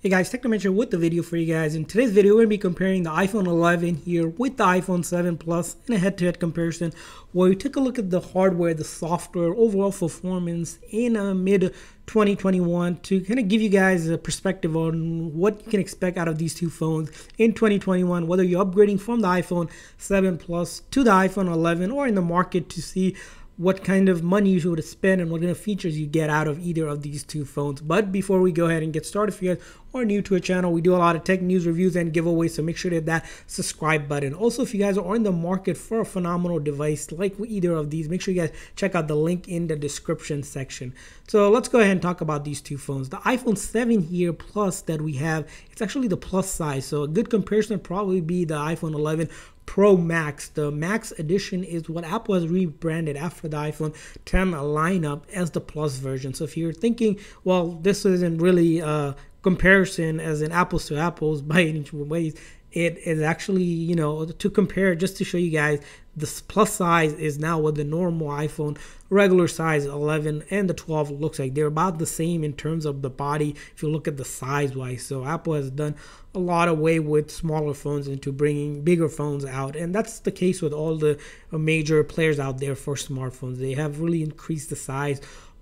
Hey guys, Technomention with the video for you guys. In today's video, we're going to be comparing the iPhone 11 here with the iPhone 7 Plus in a head-to-head comparison where we take a look at the hardware, the software, overall performance in mid-2021 to kind of give you guys a perspective on what you can expect out of these two phones in 2021, whether you're upgrading from the iPhone 7 Plus to the iPhone 11 or in the market to see what kind of money you should spend and what kind of features you get out of either of these two phones. But before we go ahead and get started, if you guys are new to our channel, we do a lot of tech news, reviews, and giveaways, so make sure to hit that subscribe button. Also, if you guys are in the market for a phenomenal device like either of these, make sure you guys check out the link in the description section. So let's go ahead and talk about these two phones. The iPhone 7 here Plus that we have, it's actually the plus size, so a good comparison would probably be the iPhone 11 Pro Max. The Max edition is what Apple has rebranded after the iPhone 10 lineup as the Plus version. So if you're thinking, well, this isn't really a comparison as in apples to apples by any ways, it is actually, you know, to compare just to show you guys this plus size is now what the normal iPhone regular size 11 and the 12 looks like. They're about the same in terms of the body if you look at the size wise. So Apple has done a lot of way with smaller phones into bringing bigger phones out, and that's the case with all the major players out there for smartphones. They have really increased the size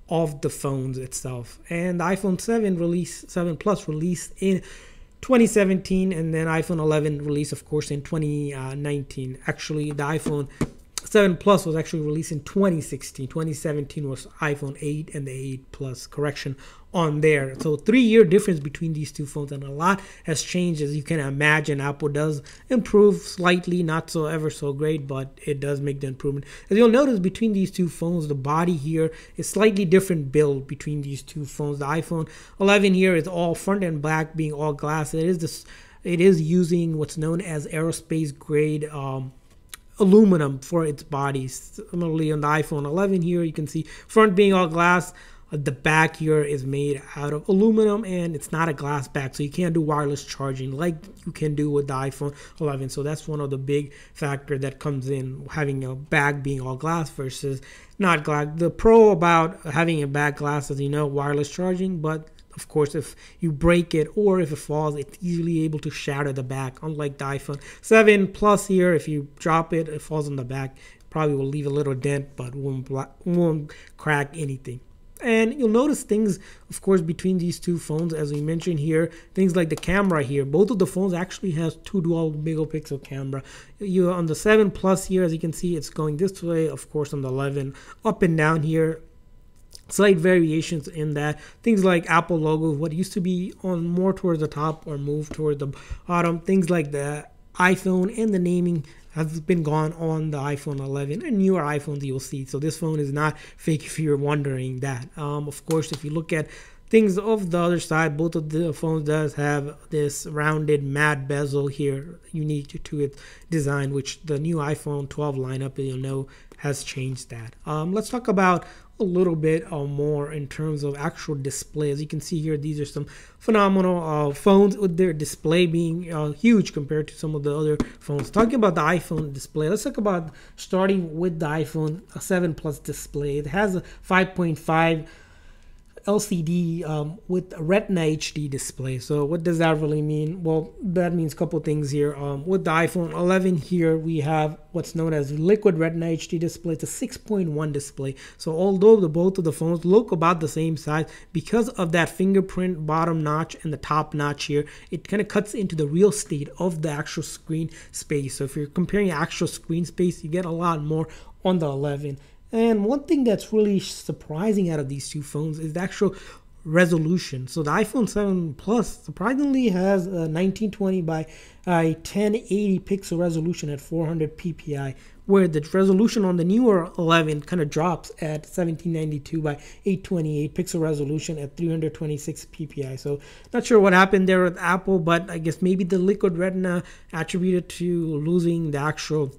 of the phones itself. And the iPhone 7 Plus released in 2017, and then iPhone 11 released, of course, in 2019. Actually, the iPhone 7 Plus was actually released in 2016. 2017 was iPhone 8 and the 8 Plus, correction on there. So 3-year difference between these two phones, and a lot has changed. As you can imagine, Apple does improve slightly, not so ever so great, but it does make the improvement. As you'll notice, between these two phones, the body here is slightly different build between these two phones. The iPhone 11 here is all front and back being all glass. It is using what's known as aerospace grade aluminum for its body. Similarly on the iPhone 11 here, you can see front being all glass. The back here is made out of aluminum, and it's not a glass back, so you can't do wireless charging like you can do with the iPhone 11. So that's one of the big factor that comes in, having a bag being all glass versus not glass. The pro about having a back glass is, you know, wireless charging, but of course, if you break it or if it falls, it's easily able to shatter the back. Unlike the iPhone 7 Plus here, if you drop it, it falls on the back. Probably will leave a little dent, but won't crack anything. And you'll notice things, of course, between these two phones, as we mentioned here, things like the camera here. Both of the phones actually has 2 dual megapixel camera. You on the 7 Plus here, as you can see, it's going this way. Of course, on the 11, up and down here. Slight variations in that. Things like Apple logo, what used to be on more towards the top or moved toward the bottom. Things like the iPhone and the naming has been gone on the iPhone 11 and newer iPhones you'll see. So this phone is not fake if you're wondering that. Of course, if you look at things of the other side, both of the phones does have this rounded matte bezel here, unique to its design, which the new iPhone 12 lineup, you'll know, has changed that. Let's talk about a little bit more in terms of actual display. As you can see here, these are some phenomenal phones with their display being huge compared to some of the other phones. Talking about the iPhone display, let's talk about starting with the iPhone 7 Plus display. It has a 5.5 LCD with a Retina HD display. So what does that really mean? Well, that means a couple things here. With the iPhone 11 here, we have what's known as liquid Retina HD display. It's a 6.1 display. So although both of the phones look about the same size, because of that fingerprint bottom notch and the top notch here, it kind of cuts into the real estate of the actual screen space. So if you're comparing actual screen space, you get a lot more on the 11. And one thing that's really surprising out of these two phones is the actual resolution. So the iPhone 7 Plus surprisingly has a 1920 by 1080 pixel resolution at 400 ppi, where the resolution on the newer 11 kind of drops at 1792 by 828 pixel resolution at 326 ppi. So not sure what happened there with Apple, but I guess maybe the liquid retina attributed to losing the actual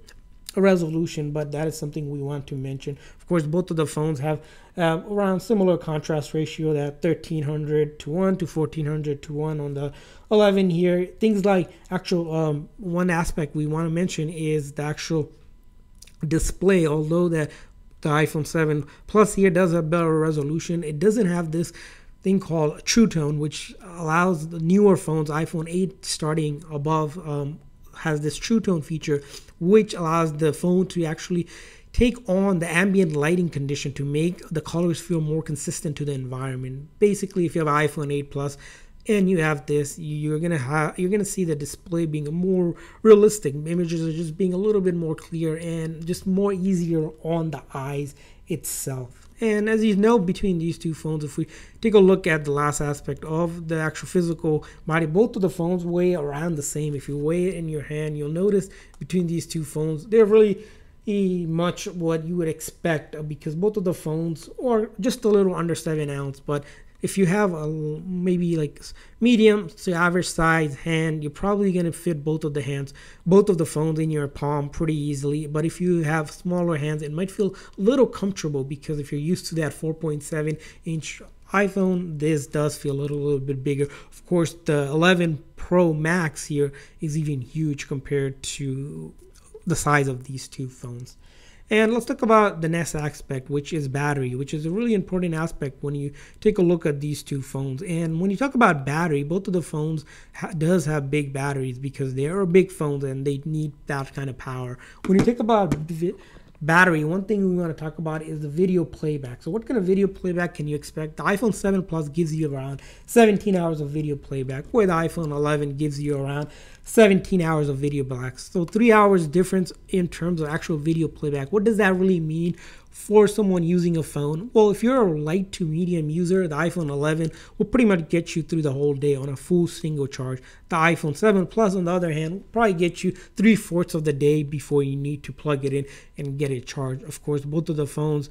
resolution, but that is something we want to mention. Of course, both of the phones have around similar contrast ratio, that 1300 to 1 to 1400 to 1 on the 11 here. Things like actual one aspect we want to mention is the actual display. Although the iPhone 7 Plus here does have better resolution, it doesn't have this thing called True Tone, which allows the newer phones, iPhone 8 starting above, has this True Tone feature, which allows the phone to actually take on the ambient lighting condition to make the colors feel more consistent to the environment. Basically, if you have an iPhone 8 Plus and you have this, you're gonna see the display being more realistic. Images are just being a little bit more clear and just more easier on the eyes itself. And as you know, between these two phones, if we take a look at the last aspect of the actual physical body, both of the phones weigh around the same. If you weigh it in your hand, you'll notice between these two phones, they're really much what you would expect, because both of the phones are just a little under 7 ounce. But if you have a maybe like medium to average size hand, you're probably going to fit both of the phones in your palm pretty easily. But if you have smaller hands, it might feel a little comfortable, because if you're used to that 4.7 inch iPhone, this does feel a little bit bigger. Of course, the 11 Pro Max here is even huge compared to the size of these two phones. And let's talk about the next aspect, which is battery, which is a really important aspect when you take a look at these two phones. And when you talk about battery, both of the phones does have big batteries, because they are big phones and they need that kind of power. When you think about battery, one thing we want to talk about is the video playback. So what kind of video playback can you expect? The iPhone 7 Plus gives you around 17 hours of video playback, where the iPhone 11 gives you around 17 hours of video playback. So 3 hours difference in terms of actual video playback. What does that really mean for someone using a phone? Well, if you're a light to medium user, the iPhone 11 will pretty much get you through the whole day on a full single charge. The iPhone 7 Plus, on the other hand, will probably get you 3/4 of the day before you need to plug it in and get it charged. Of course, both of the phones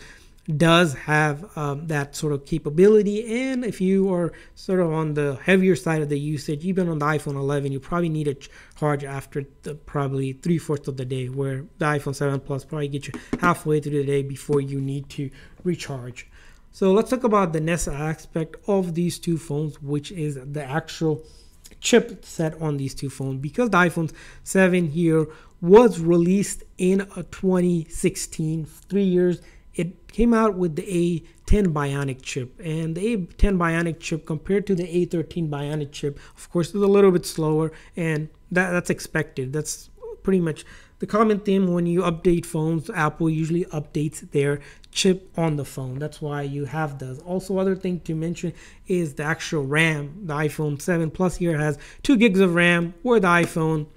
does have that sort of capability, and if you are sort of on the heavier side of the usage, even on the iPhone 11, you probably need a charge after probably 3/4 of the day, where the iPhone 7 Plus probably get you halfway through the day before you need to recharge. So let's talk about the next aspect of these two phones, which is the actual chip set on these two phones. Because the iPhone 7 here was released in 2016, 3 years, it came out with the A10 Bionic chip, and the A10 Bionic chip compared to the A13 Bionic chip, of course, is a little bit slower, and that's expected. That's pretty much the common theme when you update phones. Apple usually updates their chip on the phone. That's why you have those. Also, other thing to mention is the actual RAM. The iPhone 7 Plus here has 2 gigs of RAM, where the iPhone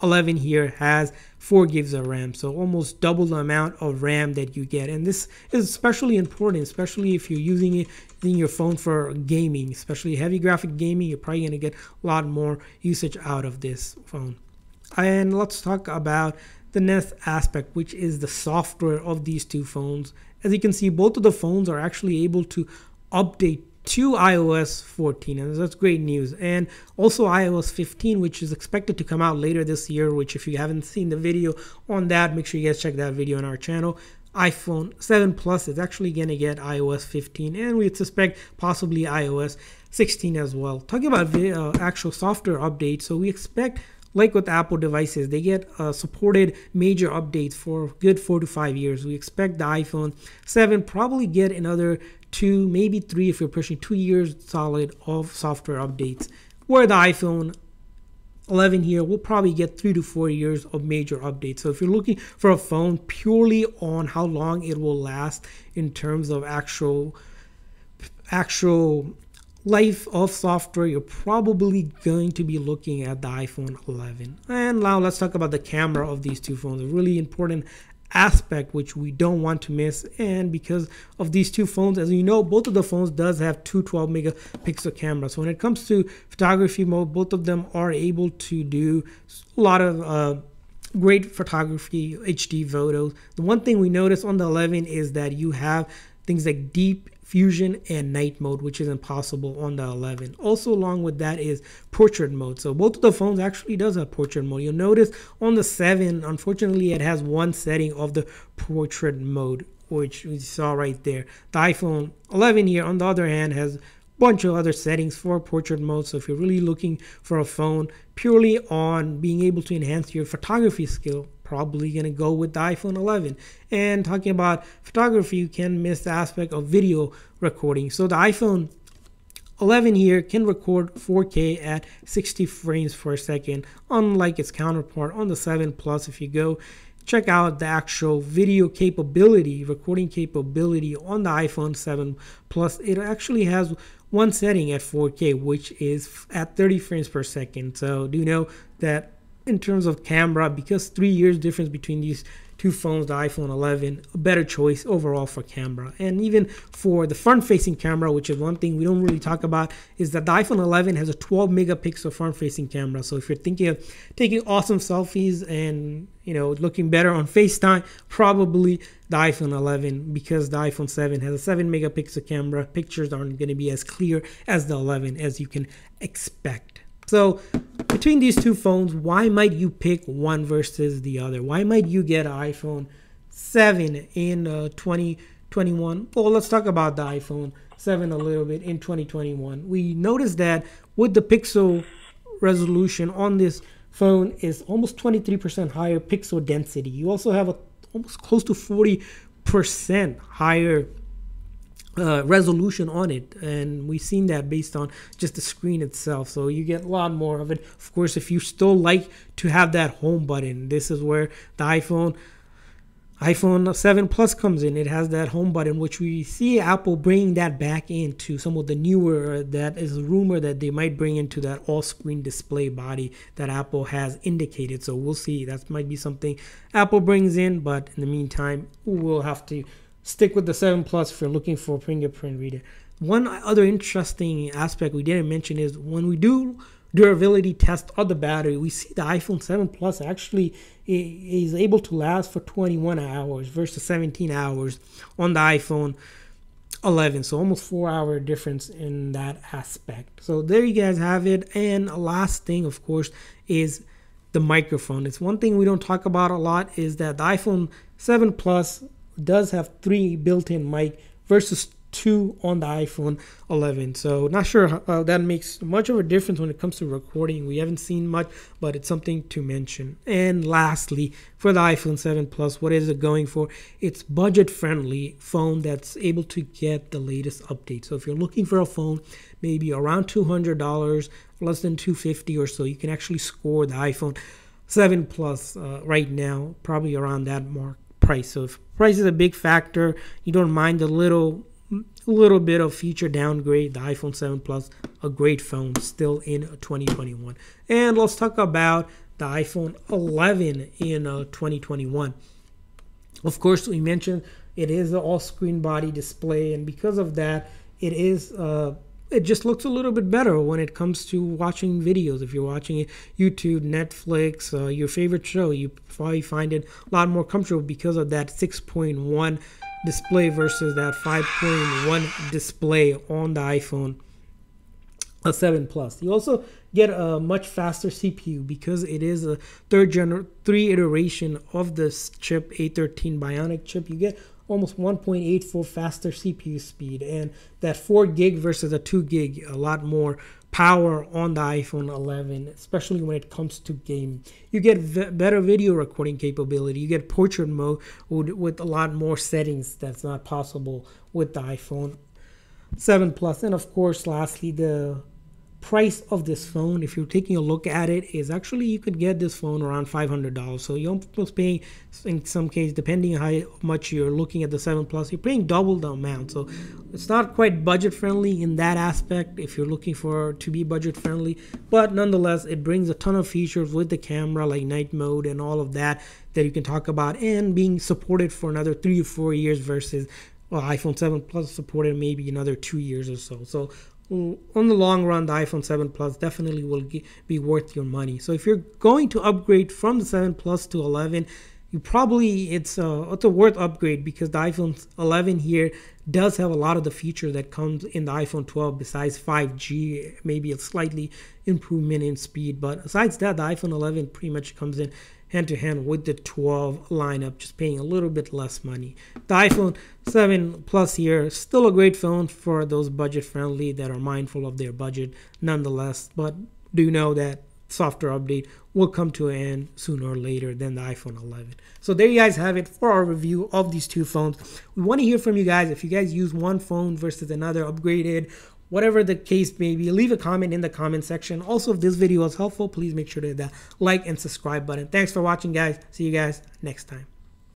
11 here has 4 gigs of RAM, so almost double the amount of RAM that you get. And this is especially important, especially if you're using it in your phone for gaming, especially heavy graphic gaming. You're probably going to get a lot more usage out of this phone. And let's talk about the next aspect, which is the software of these two phones. As you can see, both of the phones are actually able to update to iOS 14, and that's great news. And also iOS 15, which is expected to come out later this year, which if you haven't seen the video on that, make sure you guys check that video on our channel. iPhone 7 Plus is actually going to get iOS 15, and we suspect possibly iOS 16 as well. Talking about actual software updates, so we expect, like with Apple devices, they get supported major updates for good 4 to 5 years. We expect the iPhone 7 probably get another 2, maybe 3 if you're pushing 2 years solid of software updates, where the iPhone 11 here will probably get 3 to 4 years of major updates. So if you're looking for a phone purely on how long it will last in terms of actual life of software, you're probably going to be looking at the iPhone 11. And now let's talk about the camera of these two phones, a really important aspect which we don't want to miss. And because of these two phones, as you know, both of the phones does have 2 12 megapixel cameras. So when it comes to photography mode, both of them are able to do a lot of great photography, HD photos. The one thing we notice on the 11 is that you have things like deep fusion and night mode, which is impossible on the 11. Also along with that is portrait mode. So both of the phones actually does have portrait mode. You'll notice on the 7, unfortunately, it has one setting of the portrait mode, which we saw right there. The iPhone 11 here, on the other hand, has a bunch of other settings for portrait mode. So if you're really looking for a phone purely on being able to enhance your photography skill, probably going to go with the iPhone 11. And talking about photography, you can't miss the aspect of video recording. So the iPhone 11 here can record 4K at 60 frames per second, unlike its counterpart on the 7 Plus. If you go check out the actual video capability, recording capability on the iPhone 7 Plus, it actually has one setting at 4K, which is at 30 frames per second. So do you know that in terms of camera, because 3 years difference between these two phones, the iPhone 11, a better choice overall for camera. And even for the front-facing camera, which is one thing we don't really talk about, is that the iPhone 11 has a 12 megapixel front-facing camera. So if you're thinking of taking awesome selfies and, you know, looking better on FaceTime, probably the iPhone 11, because the iPhone 7 has a 7 megapixel camera. Pictures aren't going to be as clear as the 11, as you can expect. So between these two phones, why might you pick one versus the other? Why might you get an iPhone 7 in 2021? Well, let's talk about the iPhone 7 a little bit in 2021. We noticed that with the pixel resolution on this phone is almost 23% higher pixel density. You also have a almost close to 40% higher resolution on it, and we've seen that based on just the screen itself. So you get a lot more of it. Of course, if you still like to have that home button, this is where the iPhone 7 Plus comes in. It has that home button, which we see Apple bringing that back into some of the newer, that is a rumor that they might bring into that all-screen display body that Apple has indicated. So we'll see. That might be something Apple brings in, but in the meantime, we'll have to stick with the 7 Plus if you're looking for a fingerprint reader. One other interesting aspect we didn't mention is when we do durability test of the battery, we see the iPhone 7 Plus actually is able to last for 21 hours versus 17 hours on the iPhone 11. So almost 4-hour difference in that aspect. So there you guys have it. And last thing, of course, is the microphone. It's one thing we don't talk about a lot, is that the iPhone 7 Plus does have 3 built-in mic versus 2 on the iPhone 11. So not sure how that makes much of a difference when it comes to recording. We haven't seen much, but it's something to mention. And lastly, for the iPhone 7 Plus, what is it going for? It's budget-friendly phone that's able to get the latest updates. So if you're looking for a phone maybe around $200, less than $250 or so, you can actually score the iPhone 7 Plus right now, probably around that mark price. So if price is a big factor, you don't mind a little bit of feature downgrade, the iPhone 7 Plus, a great phone still in 2021. And let's talk about the iPhone 11 in 2021. Of course, we mentioned it is an all-screen body display, and because of that, it just looks a little bit better when it comes to watching videos. If you're watching YouTube, Netflix, your favorite show, you probably find it a lot more comfortable because of that 6.1 display versus that 5.1 display on the iPhone 7 Plus. You also get a much faster CPU because it is a 3 iteration of this chip, A13 Bionic chip. You get almost 1.84 faster CPU speed, and that 4 gig versus a 2 gig, a lot more power on the iPhone 11, especially when it comes to gaming. You get better video recording capability. You get portrait mode with a lot more settings that's not possible with the iPhone 7 Plus. And of course, lastly, the price of this phone, if you're taking a look at it, is actually you could get this phone around $500. So you're almost paying, in some case, depending on how much you're looking at the 7 Plus, you're paying double the amount. So it's not quite budget friendly in that aspect if you're looking for to be budget friendly, but nonetheless, it brings a ton of features with the camera like night mode and all of that you can talk about, and being supported for another 3 or 4 years versus iPhone 7 Plus supported maybe another 2 years or so. So on the long run, the iPhone 7 Plus definitely will be worth your money. So if you're going to upgrade from the 7 Plus to 11, it's a worth upgrade, because the iPhone 11 here does have a lot of the features that comes in the iPhone 12 besides 5G, maybe a slightly improvement in speed. But besides that, the iPhone 11 pretty much comes in hand-to-hand with the 12 lineup, just paying a little bit less money. The iPhone 7 Plus here, still a great phone for those budget-friendly that are mindful of their budget nonetheless, but do know that software update will come to an end sooner or later than the iPhone 11. So there you guys have it for our review of these two phones. We want to hear from you guys. If you guys use one phone versus another upgraded, whatever the case may be, leave a comment in the comment section. Also, if this video was helpful, please make sure to hit that like and subscribe button. Thanks for watching, guys. See you guys next time.